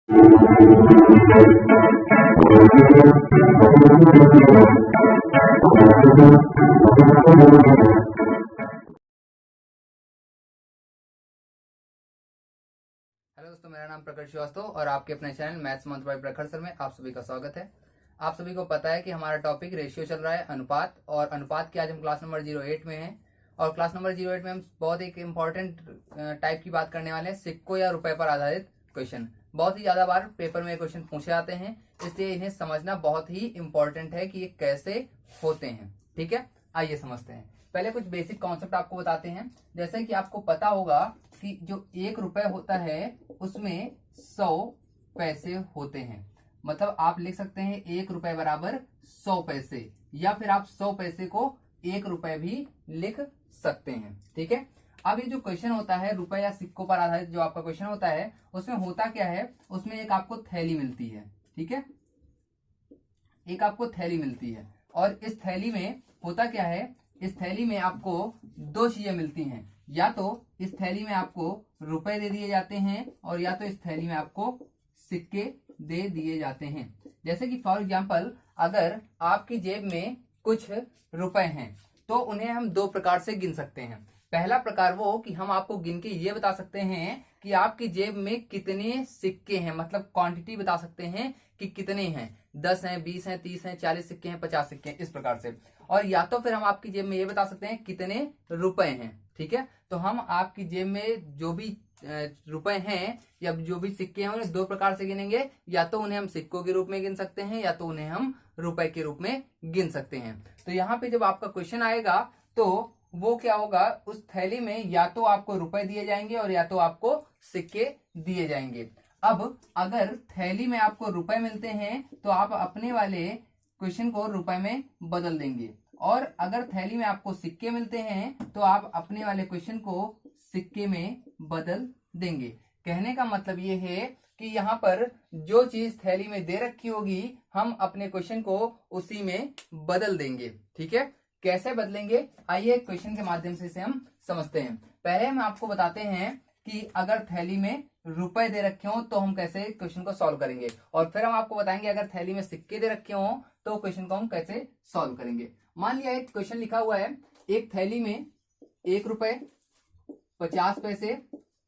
दोस्तों, मेरा नाम प्रखर श्रीवास्तव और आपके अपने चैनल मैथ्स मंथ बाय प्रखर सर में आप सभी का स्वागत है। आप सभी को पता है कि हमारा टॉपिक रेशियो चल रहा है, अनुपात। और अनुपात की आज हम क्लास नंबर 08 में हैं और क्लास नंबर 08 में हम बहुत एक इम्पॉर्टेंट टाइप की बात करने वाले हैं, सिक्कों या रुपए पर आधारित क्वेश्चन। बहुत ही ज्यादा बार पेपर में क्वेश्चन पूछे जाते हैं, इसलिए इन्हें समझना बहुत ही इम्पोर्टेंट है कि ये कैसे होते हैं। ठीक है, आइए समझते हैं। पहले कुछ बेसिक कॉन्सेप्ट आपको बताते हैं। जैसे कि आपको पता होगा कि जो 1 रुपए होता है उसमें 100 पैसे होते हैं। मतलब आप लिख सकते हैं 1 रुपए बराबर 100 पैसे, या फिर आप 100 पैसे को 1 रुपए भी लिख सकते हैं। ठीक है, अब ये जो क्वेश्चन होता है रुपए या सिक्कों पर आधारित जो आपका क्वेश्चन होता है, उसमें होता क्या है, उसमें एक आपको थैली मिलती है। ठीक है, एक आपको थैली मिलती है और इस थैली में होता क्या है, इस थैली में आपको दो चीजें मिलती हैं। या तो इस थैली में आपको रुपए दे दिए जाते हैं और या तो इस थैली में आपको सिक्के दे दिए जाते हैं। जैसे कि फॉर एग्जांपल, अगर आपकी जेब में कुछ रुपए हैं तो उन्हें हम दो प्रकार से गिन सकते हैं। पहला प्रकार वो कि हम आपको गिन के ये बता सकते हैं कि आपकी जेब में कितने सिक्के हैं, मतलब क्वांटिटी बता सकते हैं कि कितने हैं, 10 हैं, 20 हैं, 30 हैं, 40 सिक्के हैं, 50 सिक्के हैं, इस प्रकार से। और या तो फिर हम आपकी जेब में ये बता सकते हैं कितने रुपए हैं। ठीक है, तो हम आपकी जेब में जो भी रुपए हैं या जो भी सिक्के हैं उन्हें दो प्रकार से गिनेंगे। या तो उन्हें हम सिक्कों के रूप में गिन सकते हैं या तो उन्हें हम रुपए के रूप में गिन सकते हैं। तो यहाँ पे जब आपका क्वेश्चन आएगा तो वो क्या होगा, उस थैली में या तो आपको रुपए दिए जाएंगे और या तो आपको सिक्के दिए जाएंगे। अब अगर थैली में आपको रुपए मिलते हैं तो आप अपने वाले क्वेश्चन को रुपए में बदल देंगे, और अगर थैली में आपको सिक्के मिलते हैं तो आप अपने वाले क्वेश्चन को सिक्के में बदल देंगे। कहने का मतलब ये है कि यहाँ पर जो चीज थैली में दे रखी होगी हम अपने क्वेश्चन को उसी में बदल देंगे। ठीक है, कैसे बदलेंगे, आइए क्वेश्चन के माध्यम से इसे हम समझते हैं। पहले हम आपको बताते हैं कि अगर थैली में रुपए दे रखे हो तो हम कैसे क्वेश्चन को सॉल्व करेंगे, और फिर हम आपको बताएंगे अगर थैली में सिक्के दे रखे हो तो क्वेश्चन को हम कैसे सॉल्व करेंगे। मान लिया एक क्वेश्चन लिखा हुआ है, एक थैली में 1 रुपए, 50 पैसे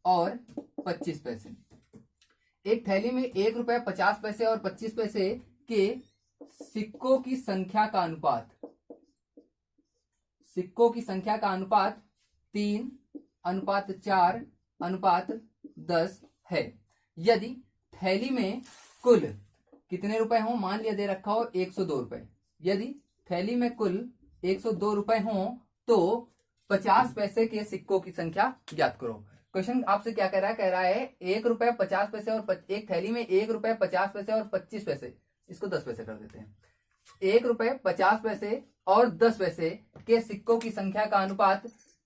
और 25 पैसे। एक थैली में 1 रुपए, 50 पैसे और 25 पैसे के सिक्कों की संख्या का अनुपात, सिक्कों की संख्या का अनुपात 3:4:10 है। यदि थैली में कुल कितने रुपए हो, मान लिया दे रखा हो 102 रुपए, यदि थैली में कुल 102 रुपए हो तो 50 पैसे के सिक्कों की संख्या ज्ञात करो। क्वेश्चन आपसे क्या कह रहा है, कह रहा है 1 रुपए 50 पैसे और एक थैली में 1 रुपए 50 पैसे और 25 पैसे, इसको 10 पैसे कर देते हैं, 1 रुपए 50 पैसे और 10 पैसे के सिक्कों की संख्या का अनुपात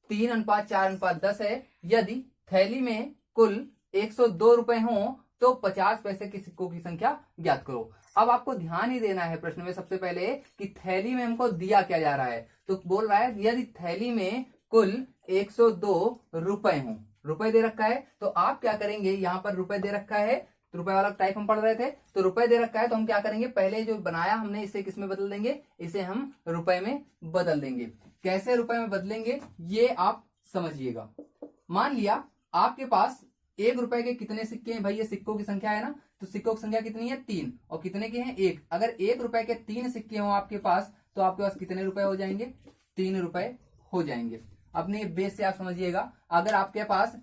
3:4:10 है। यदि थैली में कुल 102 रुपए हो तो 50 पैसे के सिक्कों की संख्या ज्ञात करो। अब आपको ध्यान ही देना है प्रश्न में सबसे पहले कि थैली में हमको दिया क्या जा रहा है। तो बोल रहा है यदि थैली में कुल 102 रुपए हो, रुपए दे रखा है तो आप क्या करेंगे, यहाँ पर रुपए दे रखा है तो रुपए वाला टाइप हम पढ़ रहे थे, तो रुपए दे रखा है तो हम क्या करेंगे, पहले जो बनाया हमने इसे किस में बदल देंगे, इसे हम रुपए में बदल देंगे। कैसे रुपए में बदलेंगे ये आप समझिएगा। मान लिया आपके पास 1 रुपए के कितने सिक्के हैं, भाई ये सिक्कों की संख्या है ना, तो सिक्कों की संख्या कितनी है 3, और कितने के हैं 1। अगर 1 रुपए के 3 सिक्के हो आपके पास तो आपके पास कितने रुपए हो जाएंगे, 3 रुपए हो जाएंगे। अपने बेस से आप समझिएगा, अगर आपके पास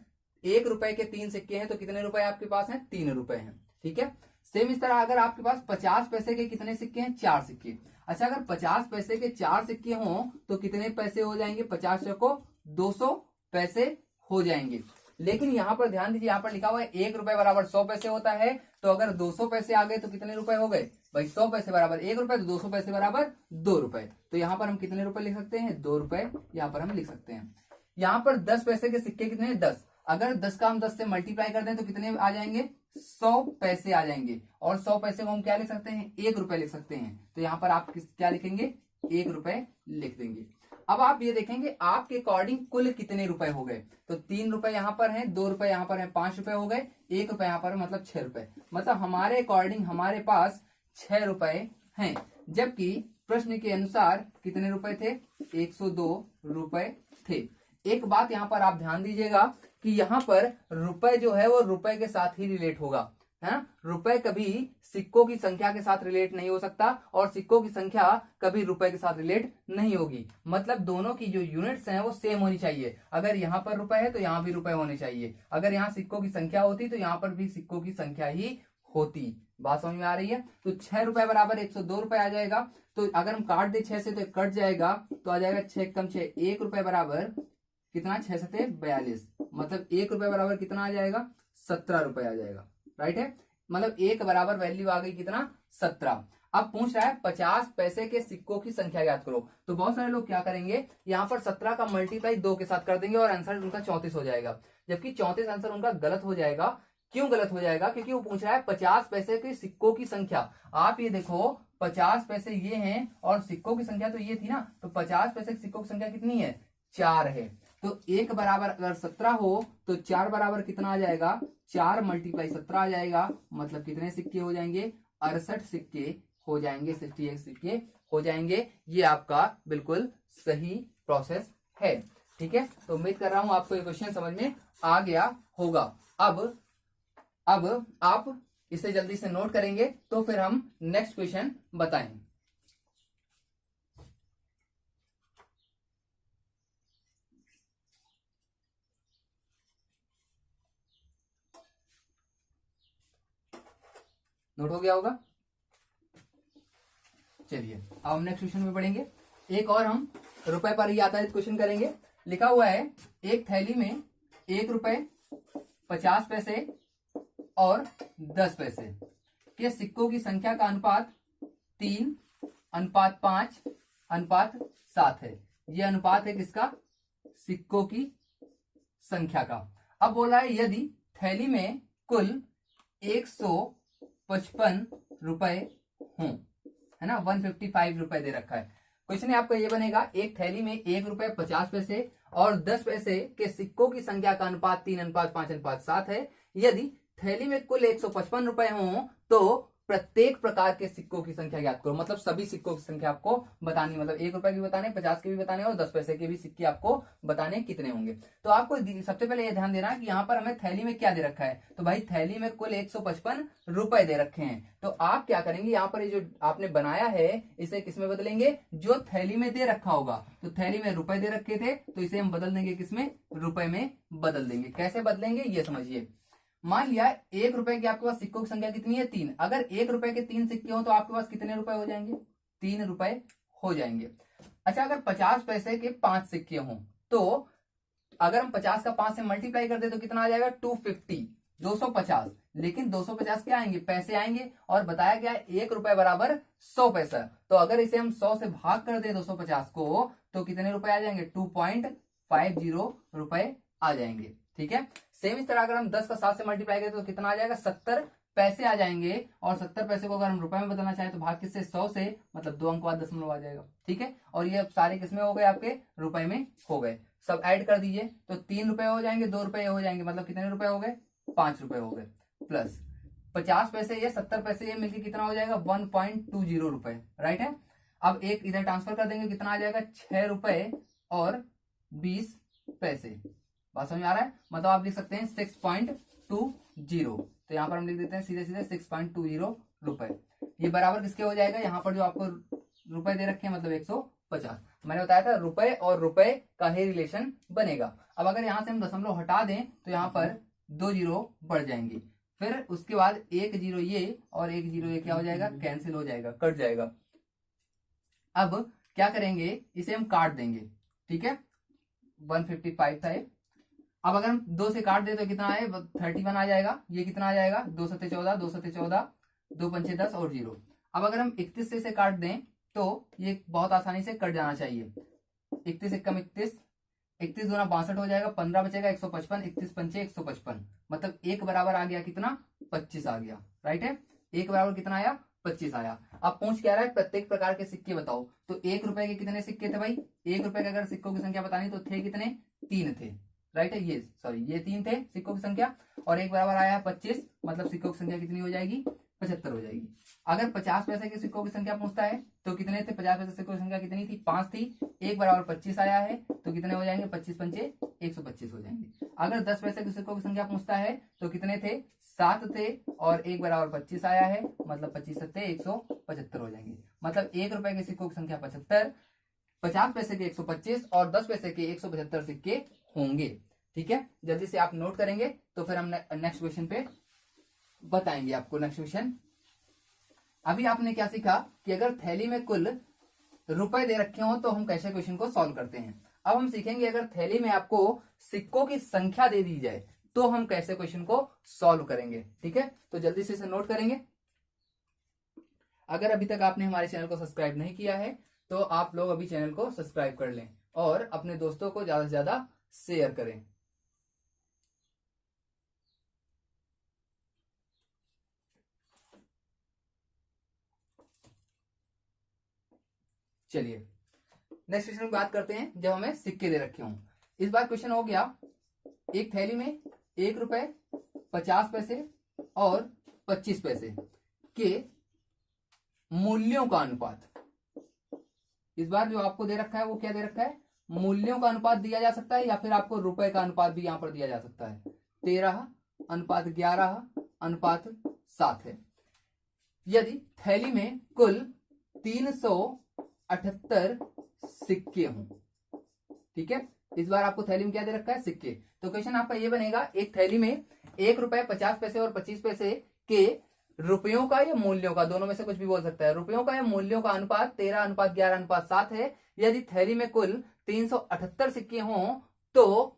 1 रुपए के 3 सिक्के हैं तो कितने रुपए आपके पास हैं, 3 रुपए हैं। ठीक है, सेम इस तरह अगर आपके पास 50 पैसे के कितने सिक्के हैं, 4 सिक्के। अच्छा, अगर 50 पैसे के 4 सिक्के हों तो कितने पैसे हो जाएंगे, 50 को 200 पैसे हो जाएंगे। लेकिन यहाँ पर ध्यान दीजिए, यहाँ पर लिखा हुआ है 1 रुपए बराबर 100 पैसे होता है, तो अगर 200 पैसे आ गए तो कितने रुपए हो गए, भाई 100 पैसे बराबर 1 रुपए, तो 200 पैसे बराबर 2 रुपए। तो यहाँ पर हम कितने रुपए लिख सकते हैं, 2 रुपए यहाँ पर हम लिख सकते हैं। यहाँ पर 10 पैसे के सिक्के कितने हैं, 10। अगर 10 का हम 10 से मल्टीप्लाई कर दें तो कितने आ जाएंगे, 100 पैसे आ जाएंगे। और 100 पैसे को हम क्या लिख सकते हैं, 1 रुपए लिख सकते हैं। तो यहाँ पर आप क्या लिखेंगे, 1 रुपए लिख देंगे। अब आप ये देखेंगे आपके अकॉर्डिंग कुल कितने रुपए हो गए। तो 3 रुपए यहाँ पर हैं, 2 रुपए यहाँ पर हैं, 5 रुपए हो गए, 1 रुपए यहाँ पर है, मतलब 6 रुपए। मतलब हमारे अकॉर्डिंग हमारे पास 6 रुपए हैं, जबकि प्रश्न के अनुसार कितने रुपए थे, 102 रुपए थे। एक बात यहाँ पर आप ध्यान दीजिएगा कि यहाँ पर रुपए जो है वो रुपए के साथ ही रिलेट होगा, है ना। रुपए कभी सिक्कों की संख्या के साथ रिलेट नहीं हो सकता और सिक्कों की संख्या कभी रुपए के साथ रिलेट नहीं होगी। मतलब दोनों की जो यूनिट्स हैं वो सेम होनी चाहिए। अगर यहाँ पर रुपए है तो यहाँ भी रुपए होने चाहिए, अगर यहाँ सिक्कों की संख्या होती तो यहाँ पर भी सिक्कों की संख्या ही होती। बात समझ में आ रही है। तो 6 रुपए बराबर 102 रुपए आ जाएगा। तो अगर हम काट दे 6 से तो कट जाएगा, तो आ जाएगा 6 कम 6, 1 रुपए बराबर कितना, 6 से 42, मतलब 1 रुपए बराबर कितना आ जाएगा, 17 रुपए आ जाएगा। राइट है, मतलब 1 बराबर वैल्यू आ गई कितना, 17। अब पूछ रहा है 50 पैसे के सिक्कों की संख्या याद करो। तो बहुत सारे लोग क्या करेंगे, यहाँ पर 17 का मल्टीप्लाई 2 के साथ कर देंगे और आंसर उनका 34 हो जाएगा, जबकि 34 आंसर उनका गलत हो जाएगा। क्यों गलत हो जाएगा, क्योंकि वो पूछ रहा है 50 पैसे के सिक्कों की संख्या। आप ये देखो 50 पैसे ये हैं और सिक्कों की संख्या तो ये थी ना, तो 50 पैसे के सिक्कों की संख्या कितनी है, 4 है। तो 1 बराबर अगर 17 हो तो 4 बराबर कितना आ जाएगा, 4 मल्टीप्लाई 17 आ जाएगा, मतलब कितने सिक्के हो जाएंगे, 68 सिक्के हो जाएंगे, 68 सिक्के हो जाएंगे। ये आपका बिल्कुल सही प्रोसेस है। ठीक है, तो उम्मीद कर रहा हूं आपको ये क्वेश्चन समझ में आ गया होगा। अब आप इसे जल्दी से नोट करेंगे तो फिर हम नेक्स्ट क्वेश्चन बताएं। नोट हो गया होगा। चलिए अब हम नेक्स्ट क्वेश्चन में पढ़ेंगे। एक और हम रुपए पर ही आधारित क्वेश्चन करेंगे। लिखा हुआ है एक थैली में 1 रुपए 50 पैसे और 10 पैसे के सिक्कों की संख्या का अनुपात 3:5:7 है। यह अनुपात है किसका, सिक्कों की संख्या का। अब बोला है यदि थैली में कुल 155 रुपए हों, है ना, 155 रुपए दे रखा है। क्वेश्चन आपका ये बनेगा, एक थैली में 1 रुपए 50 पैसे और 10 पैसे के सिक्कों की संख्या का अनुपात 3:5:7 है। यदि थैली में कुल 155 रुपए हों तो प्रत्येक प्रकार के सिक्कों की संख्या ज्ञात करो। मतलब सभी सिक्कों की संख्या आपको बतानी, मतलब 1 रुपए की बताने, 50 के भी बताने और 10 पैसे के भी सिक्के आपको बताने कितने होंगे। तो आपको सबसे पहले ये ध्यान देना कि यहाँ पर हमें थैली में क्या दे रखा है। तो भाई थैली में कुल 155 रुपए दे रखे हैं। तो आप क्या करेंगे, यहाँ पर ये जो आपने बनाया है इसे किसमें बदलेंगे, जो थैली में दे रखा होगा। तो थैली में रुपए दे रखे थे तो इसे हम बदल देंगे किसमें, रुपए में बदल देंगे। कैसे बदलेंगे ये समझिए। मान लिया 1 रुपए की आपके पास सिक्कों की संख्या कितनी है, 3। अगर 1 रुपए के 3 सिक्के हो तो आपके पास कितने रुपए हो जाएंगे, 3 रुपए हो जाएंगे। अच्छा, अगर 50 पैसे के 5 सिक्के हों तो अगर हम 50 का 5 से मल्टीप्लाई कर दे तो कितना आ जाएगा, 250, 250। लेकिन 250 क्या आएंगे, पैसे आएंगे, और बताया गया 1 रुपए बराबर 100 पैसा। तो अगर इसे हम 100 से भाग कर दे 250 को तो कितने रुपए आ जाएंगे, 2.50 रुपए आ जाएंगे। ठीक है, सेम इस तरह अगर हम 10 का 7 से मल्टीप्लाई करें तो कितना आ जाएगा, 70 पैसे आ जाएंगे। और 70 पैसे को अगर हम रुपए में बदलना चाहें तो भाग किससे, 100 से, मतलब 2 अंक बाद दशमलव आ जाएगा। ठीक है, और ये सारे किसमें हो गए, आपके रुपए में हो गए। सब ऐड कर दीजिए तो 3 रुपए हो जाएंगे, 2 रुपए हो जाएंगे, मतलब कितने रुपए हो गए, 5 रुपए हो गए। प्लस 50 पैसे ये, 70 पैसे ये मिलकर कितना हो जाएगा, 1.20 रुपए। राइट है, अब एक इधर ट्रांसफर कर देंगे, कितना आ जाएगा, 6 रुपए और 20 पैसे। बात समझ में आ रहा है, मतलब आप लिख सकते हैं 6.20। तो यहाँ पर हम लिख देते हैं सीधे सीधे 6.20 रुपए। ये बराबर किसके हो जाएगा, यहाँ पर जो आपको रुपए दे रखे हैं मतलब 150। मैंने बताया था रुपए और रुपए का ही रिलेशन बनेगा। अब अगर यहाँ से हम दशमलव हटा दें तो यहाँ पर 2 जीरो बढ़ जाएंगे, फिर उसके बाद 1 जीरो ये और 1 जीरो ये क्या हो जाएगा, कैंसिल हो जाएगा, कट जाएगा। अब क्या करेंगे, इसे हम काट देंगे। ठीक है, 155 था। अब अगर हम 2 से काट दे तो कितना है, 31 आ जाएगा। ये कितना आ जाएगा, 2 सत्ते 14, 2 सत्ते 14, 2 पंचे 10 और 0। अब अगर हम 31 से इसे काट दें तो ये बहुत आसानी से कट जाना चाहिए। 31 एकम 31, 31 दूना 62 हो जाएगा, 15 बचेगा, 155, 31 पंचे 155, मतलब 1 बराबर आ गया कितना, 25 आ गया। राइट है, 1 बराबर कितना आया, 25 आया। अब पूछ क्या रहा है, प्रत्येक प्रकार के सिक्के बताओ। तो 1 रुपए के कितने सिक्के थे भाई, 1 रुपए के अगर सिक्कों की संख्या बतानी तो थे कितने, 3 थे, राइट है, ये सॉरी ये 3 थे सिक्कों की संख्या, और एक बराबर आया है 25, मतलब सिक्कों की संख्या कितनी हो जाएगी, 75 हो जाएगी। अगर 50 पैसे के सिक्कों की संख्या पूछता है तो कितने थे, 50 पैसे सिक्कों की संख्या कितनी थी, 5 थी, एक बराबर 25 आया है तो कितने हो जाएंगे, 25 पंचे 125 हो जाएंगे। अगर 10 पैसे के सिक्कों की संख्या पूछता है तो कितने थे, 7 थे, और एक बराबर 25 आया है, मतलब 25 सत्ते 175 हो जाएंगे। मतलब 1 रुपए के सिक्कों की संख्या 75, 50 पैसे के 125 और 10 पैसे के 175 सिक्के होंगे। ठीक है, जल्दी से आप नोट करेंगे तो फिर हम नेक्स्ट क्वेश्चन पे बताएंगे आपको। नेक्स्ट क्वेश्चन, अभी आपने क्या सीखा कि अगर थैली में कुल रुपए दे रखे हो तो हम कैसे क्वेश्चन को सॉल्व करते हैं। अब हम सीखेंगे अगर थैली में आपको सिक्कों की संख्या दे दी जाए तो हम कैसे क्वेश्चन को सॉल्व करेंगे। ठीक है, तो जल्दी से इसे नोट करेंगे। अगर अभी तक आपने हमारे चैनल को सब्सक्राइब नहीं किया है तो आप लोग अभी चैनल को सब्सक्राइब कर लें और अपने दोस्तों को ज्यादा से ज्यादा शेयर करें। चलिए नेक्स्ट क्वेश्चन की बात करते हैं। जब हमें सिक्के दे रखे हों, इस बार क्वेश्चन हो गया, एक थैली में 1 रुपए, 50 पैसे और 25 पैसे के मूल्यों का अनुपात। इस बार जो आपको दे रखा है वो क्या दे रखा है, मूल्यों का अनुपात दिया जा सकता है या फिर आपको रुपए का अनुपात भी यहां पर दिया जा सकता है। 13:11:7 है। यदि थैली में कुल 378 सिक्के हों, ठीक है, इस बार आपको थैली में क्या दे रखा है, सिक्के। तो क्वेश्चन आपका ये बनेगा, एक थैली में 1 रुपए, 50 पैसे और 25 पैसे के रुपयों का या मूल्यों का, दोनों में से कुछ भी बोल सकता है, रुपयों का या मूल्यों का अनुपात 13:11:7 है। यदि थैली में कुल 378 सिक्के हों तो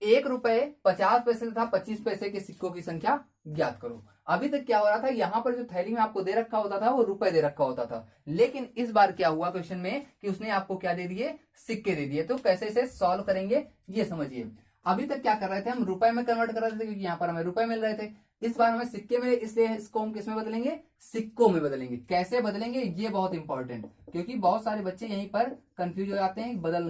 1 रुपए, 50 पैसे तथा 25 पैसे के सिक्कों की संख्या ज्ञात करो। अभी तक क्या हो रहा था, यहां पर जो थैली में आपको दे रखा होता था वो रुपए दे रखा होता था, लेकिन इस बार क्या हुआ क्वेश्चन में कि उसने आपको क्या दे दिए, सिक्के दे दिए। तो कैसे इसे सॉल्व करेंगे ये समझिए। अभी तक क्या कर रहे थे, हम रुपए में कन्वर्ट कर रहे थे क्योंकि यहाँ पर हमें रुपए मिल रहे थे। इस बार हमें सिक्के मिले, इसलिए इसको हम किसमें बदलेंगे, सिक्कों में बदलेंगे। कैसे बदलेंगे ये बहुत इंपॉर्टेंट, क्योंकि बहुत सारे बच्चे यहीं पर कंफ्यूज हो जाते हैं, बदल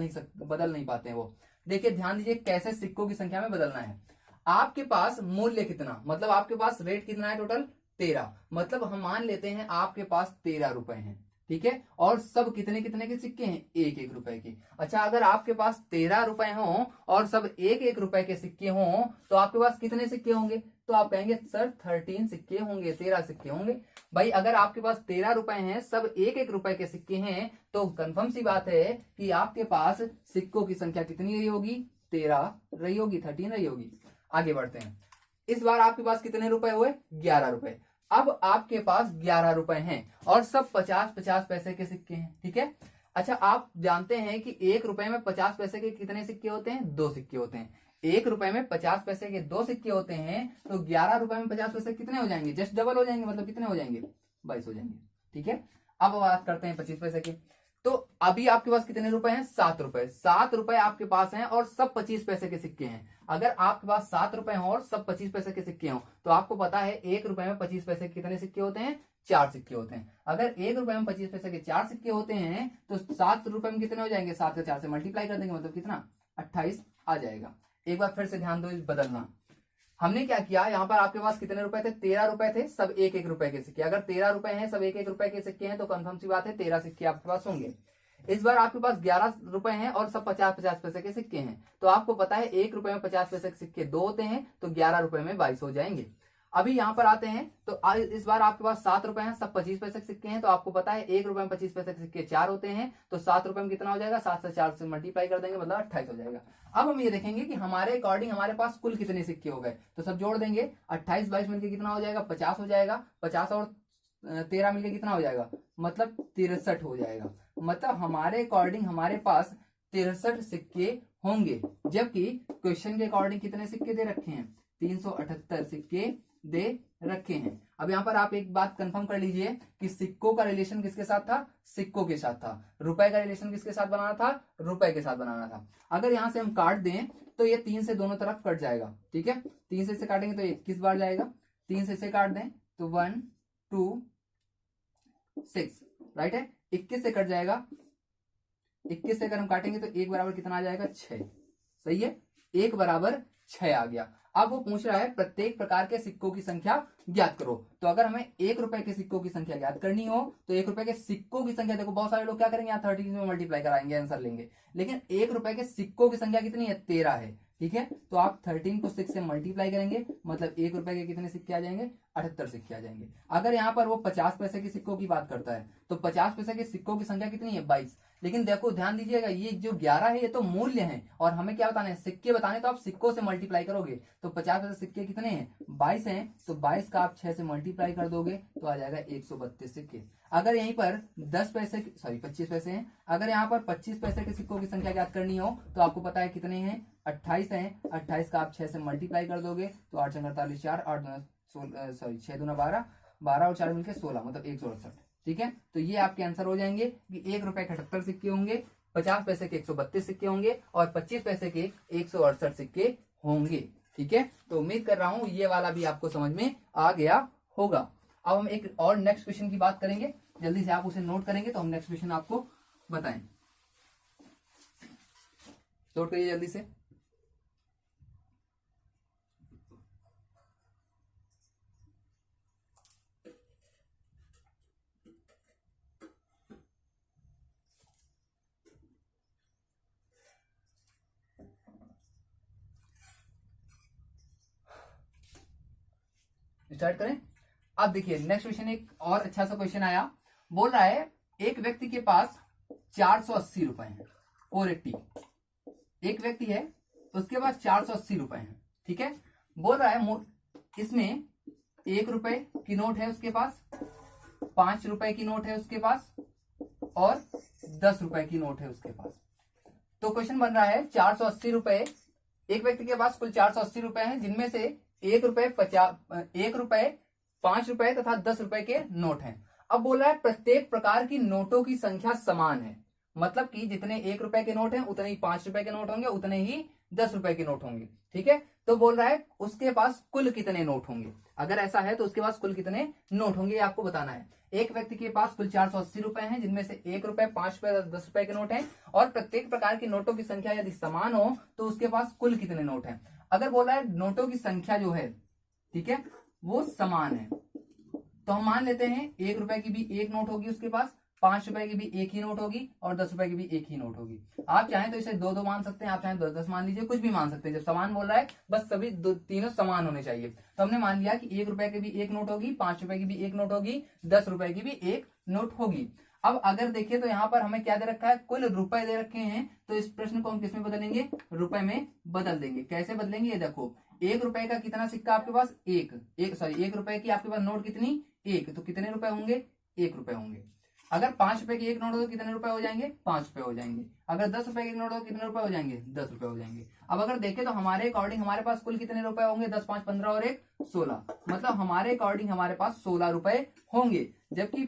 नहीं पाते हैं वो। देखिए ध्यान दीजिए कैसे सिक्कों की संख्या में बदलना है। आपके पास मूल्य कितना, मतलब आपके पास रेट कितना है, टोटल 13, मतलब हम मान लेते हैं आपके पास 13 रुपए हैं, ठीक है, और सब कितने कितने के सिक्के हैं, 1-1 रुपए के। अच्छा, अगर आपके पास 13 रुपए हों और सब 1-1 रुपए के सिक्के हों तो आपके पास कितने सिक्के होंगे, तो आप कहेंगे सर 13 सिक्के होंगे, 13 सिक्के होंगे। भाई अगर आपके पास 13 रुपए हैं, सब 1-1 रुपए के सिक्के हैं, तो कंफर्म सी बात है कि आपके पास सिक्कों की संख्या कितनी रही होगी, 13 रही होगी, 13 रही होगी। आगे बढ़ते हैं। इस बार आपके पास कितने रुपए हुए, 11 रुपए। अब आपके पास 11 रुपए हैं और सब 50-50 पैसे के सिक्के हैं, ठीक है। अच्छा, आप जानते हैं कि 1 रुपए में 50 पैसे के कितने सिक्के होते हैं, 2 सिक्के होते हैं। 1 रुपए में 50 पैसे के 2 सिक्के होते हैं, तो 11 रुपए में 50 पैसे कितने हो जाएंगे, जस्ट डबल हो जाएंगे, मतलब कितने हो जाएंगे, 22 हो जाएंगे, ठीक है। अब बात करते हैं 25 पैसे की। तो अभी आपके पास कितने रुपए हैं, 7 रुपए। 7 रुपए आपके पास हैं और सब 25 पैसे के सिक्के हैं। अगर आपके पास 7 रुपए हो और सब 25 पैसे के सिक्के हो तो आपको पता है 1 रुपए में 25 पैसे के कितने सिक्के होते हैं, 4 सिक्के होते हैं। अगर 1 रुपए में 25 पैसे के 4 सिक्के होते हैं तो 7 रुपए में कितने हो जाएंगे, 7 का 4 से मल्टीप्लाई कर देंगे, मतलब कितना, 28 आ जाएगा। एक बार फिर से ध्यान दो इस बदलना। हमने क्या किया, यहाँ पर आपके पास कितने रुपए थे, 13 रुपए थे, सब 1-1 रुपए के सिक्के। अगर 13 रुपए हैं, सब 1-1 रुपए के सिक्के हैं तो कंफर्म सी बात है 13 सिक्के आपके पास होंगे। इस बार आपके पास 11 रुपए हैं और सब 50-50 पैसे के सिक्के हैं, तो आपको पता है 1 रुपए में 50 पैसे के सिक्के 2 होते हैं, तो 11 रुपए में 22 हो जाएंगे। अभी यहाँ पर आते हैं तो इस बार आपके पास 7 रुपए हैं, सब 25 पैसे के सिक्के हैं, तो आपको पता है 1 रुपए में 25 पैसे के सिक्के 4 होते हैं, तो 7 रुपए में कितना हो जाएगा, 7 से 4 से मल्टीप्लाई कर देंगे, मतलब 28 हो जाएगा। अब हम ये देखेंगे कि हमारे अकॉर्डिंग हमारे पास कुल कितने सिक्के हो गए, तो सब जोड़ देंगे, 28 22 मिलकर कितना हो जाएगा, 50 हो जाएगा। 50 और 13 मिलकर कितना हो जाएगा, मतलब 63 हो जाएगा। मतलब हमारे अकॉर्डिंग हमारे पास 63 सिक्के होंगे, जबकि क्वेश्चन के अकॉर्डिंग कितने सिक्के दे रखे हैं, 378 सिक्के दे रखे हैं। अब यहाँ पर आप एक बात कंफर्म कर लीजिए कि सिक्कों का रिलेशन किसके साथ था, सिक्कों के साथ था। रुपए का रिलेशन किसके साथ बनाना था, रुपए के साथ बनाना था। अगर यहाँ से हम काट दें तो ये 3 से दोनों तरफ कट जाएगा, ठीक है। 3 से काटेंगे तो 21 बार जाएगा, 3 से काट दें तो 1 2 6, राइट है। 21 से कट जाएगा, 21 से अगर हम काटेंगे तो 1 बराबर कितना आ जाएगा 6, सही है, 1 बराबर 6 आ गया। अब वो पूछ रहा है प्रत्येक प्रकार के सिक्कों की संख्या ज्ञात करो। तो अगर हमें 1 रुपए के सिक्कों की संख्या ज्ञात करनी हो तो 1 रुपए के सिक्कों की संख्या, देखो बहुत सारे लोग क्या करेंगे, यहाँ 13 में मल्टीप्लाई कराएंगे, आंसर लेंगे, लेकिन 1 रुपए के सिक्कों की संख्या कितनी है, 13 है, ठीक है। तो आप 13 को 6 से मल्टीप्लाई करेंगे, मतलब 1 रुपए के कितने सिक्के आ जाएंगे, 78 सिक्के आ जाएंगे। अगर यहाँ पर वो 50 पैसे के सिक्कों की बात करता है तो 50 पैसे के सिक्कों की संख्या कितनी है, 22। लेकिन देखो ध्यान दीजिएगा, ये जो 11 है ये तो मूल्य है और हमें क्या बताना है, सिक्के बताने, तो आप सिक्कों से मल्टीप्लाई करोगे तो 50 पैसे सिक्के कितने हैं, 22 हैं, तो 22 का आप 6 से मल्टीप्लाई कर दोगे तो आ जाएगा 132 सिक्के। अगर यहीं पर 10 पैसे, सॉरी 25 पैसे हैं, अगर यहाँ पर 25 पैसे के सिक्कों की संख्या ज्ञात करनी हो तो आपको पता है कितने हैं, 28 हैं, 28 का आप 6 से मल्टीप्लाई कर दोगे तो 8 48 4, 8 सॉरी 6 दूना 12, 12 और 4 मिलकर 16, मतलब 168, ठीक है। तो ये आपके आंसर हो जाएंगे कि 1 रुपए के 78 सिक्के होंगे, 50 पैसे के 132 सिक्के होंगे और 25 पैसे के 168 सिक्के होंगे, ठीक है। तो उम्मीद कर रहा हूं ये वाला भी आपको समझ में आ गया होगा। अब हम एक और नेक्स्ट क्वेश्चन की बात करेंगे, जल्दी से आप उसे नोट करेंगे तो हम नेक्स्ट क्वेश्चन आपको बताएं। नोट करिए जल्दी से। स्टार्ट करें। अब देखिए नेक्स्ट क्वेश्चन, एक और अच्छा सा क्वेश्चन आया, बोल रहा है एक व्यक्ति के पास 480 रुपए हैं, 480, एक व्यक्ति है उसके पास 480 रुपए हैं, ठीक है। बोल रहा है इसमें 1 रुपए की नोट है उसके पास, 5 रुपए की नोट है उसके पास और 10 रुपए की नोट है उसके पास। तो क्वेश्चन बन रहा है 480 रुपए, एक व्यक्ति के पास कुल 480 रुपए हैं, जिनमें से 1 रुपए 5 रुपए तथा 10 रुपए के नोट हैं। अब बोल रहा है प्रत्येक प्रकार की नोटों की संख्या समान है, मतलब कि जितने 1 रुपए के नोट हैं उतने ही 5 रुपए के नोट होंगे, उतने ही 10 रुपए के नोट होंगे, ठीक है। तो बोल रहा है उसके पास कुल कितने नोट होंगे, अगर ऐसा है तो उसके पास कुल कितने नोट होंगे आपको बताना है। एक व्यक्ति के पास कुल 480 रुपए हैं, जिनमें से 1 रुपए 5 रुपए 10 रुपए के नोट हैं, और प्रत्येक प्रकार की नोटों की संख्या यदि समान हो तो उसके पास कुल कितने नोट हैं। अगर बोला है नोटों की संख्या जो है, ठीक है, वो समान है, तो हम मान लेते हैं 1 रुपए की भी एक नोट होगी उसके पास, 5 रुपए की भी एक ही नोट होगी और 10 रुपए की भी एक ही नोट होगी। आप चाहें तो इसे 2-2 मान सकते हैं, आप चाहें 10-10 मान लीजिए, कुछ भी मान सकते हैं। जब समान बोल रहा है बस सभी तीनों समान होने चाहिए। तो हमने मान लिया कि 1 रुपए की भी एक नोट होगी, 5 रुपए की भी एक नोट होगी, 10 रुपए की भी एक नोट होगी। अब अगर देखिए तो यहाँ पर हमें क्या दे रखा है, कुल रुपए दे रखे हैं, तो इस प्रश्न को हम किसमें बदलेंगे, रुपए में बदल देंगे। कैसे बदलेंगे ये देखो, 1 रुपए का कितना सिक्का आपके पास, 1 रुपए की आपके पास नोट कितनी, 1, तो कितने रुपए होंगे, 1 रुपए होंगे। अगर 5 रुपए की एक नोट हो तो कितने रुपए हो जाएंगे, 5 रुपए हो जाएंगे। अगर 10 रुपए की एक नोट हो तो कितने रुपए हो जाएंगे, 10 रुपए हो जाएंगे। अब अगर देखें तो हमारे अकॉर्डिंग हमारे पास कुल कितने रुपए होंगे, 10 5 15 और 1 16, मतलब हमारे अकॉर्डिंग हमारे पास 16 रुपए होंगे, जबकि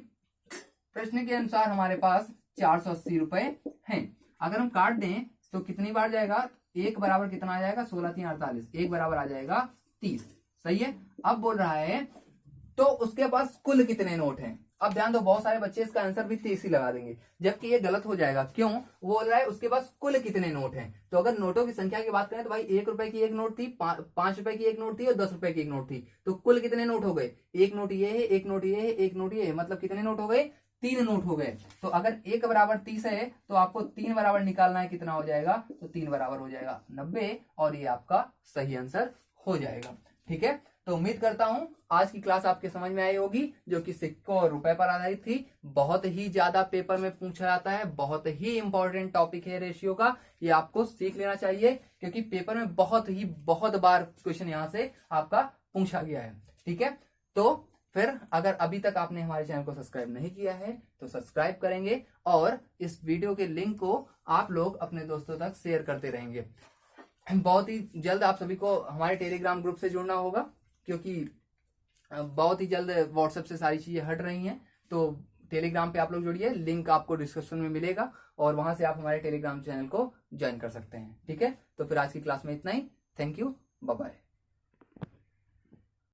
प्रश्न के अनुसार हमारे पास 480 रुपए हैं। अगर हम काट दें तो कितनी बार जाएगा, 1 बराबर कितना आ जाएगा, 16 3 48, 1 बराबर आ जाएगा 30, सही है। अब बोल रहा है तो उसके पास कुल कितने नोट हैं। अब ध्यान दो, बहुत सारे बच्चे इसका आंसर भी 30 ही लगा देंगे, जबकि ये गलत हो जाएगा। क्यों, वो बोल रहा है उसके पास कुल कितने नोट हैं। तो अगर नोटों की संख्या की बात करें तो भाई 1 रुपए की एक नोट थी, 5 रुपए की एक नोट थी और 10 रुपए की एक नोट थी, तो कुल कितने नोट हो गए, एक नोट ये है, एक नोट ये है, एक नोट ये है, मतलब कितने नोट हो गए, 3 नोट हो गए। तो अगर 1 बराबर 30 है तो आपको 3 बराबर निकालना है, कितना हो जाएगा, तो 3 बराबर हो जाएगा 90, और ये आपका सही आंसर हो जाएगा, ठीक है। तो उम्मीद करता हूं आज की क्लास आपके समझ में आई होगी, जो कि सिक्कों और रुपए पर आधारित थी। बहुत ही ज्यादा पेपर में पूछा जाता है, बहुत ही इंपॉर्टेंट टॉपिक है रेशियो का, ये आपको सीख लेना चाहिए, क्योंकि पेपर में बहुत बार क्वेश्चन यहाँ से आपका पूछा गया है, ठीक है। तो फिर अगर अभी तक आपने हमारे चैनल को सब्सक्राइब नहीं किया है तो सब्सक्राइब करेंगे, और इस वीडियो के लिंक को आप लोग अपने दोस्तों तक शेयर करते रहेंगे। बहुत ही जल्द आप सभी को हमारे टेलीग्राम ग्रुप से जुड़ना होगा, क्योंकि बहुत ही जल्द व्हाट्सएप से सारी चीजें हट रही हैं। तो टेलीग्राम पे आप लोग जुड़िए, लिंक आपको डिस्क्रिप्शन में मिलेगा, और वहां से आप हमारे टेलीग्राम चैनल को ज्वाइन कर सकते हैं, ठीक है। तो फिर आज की क्लास में इतना ही, थैंक यू, बाय बाय।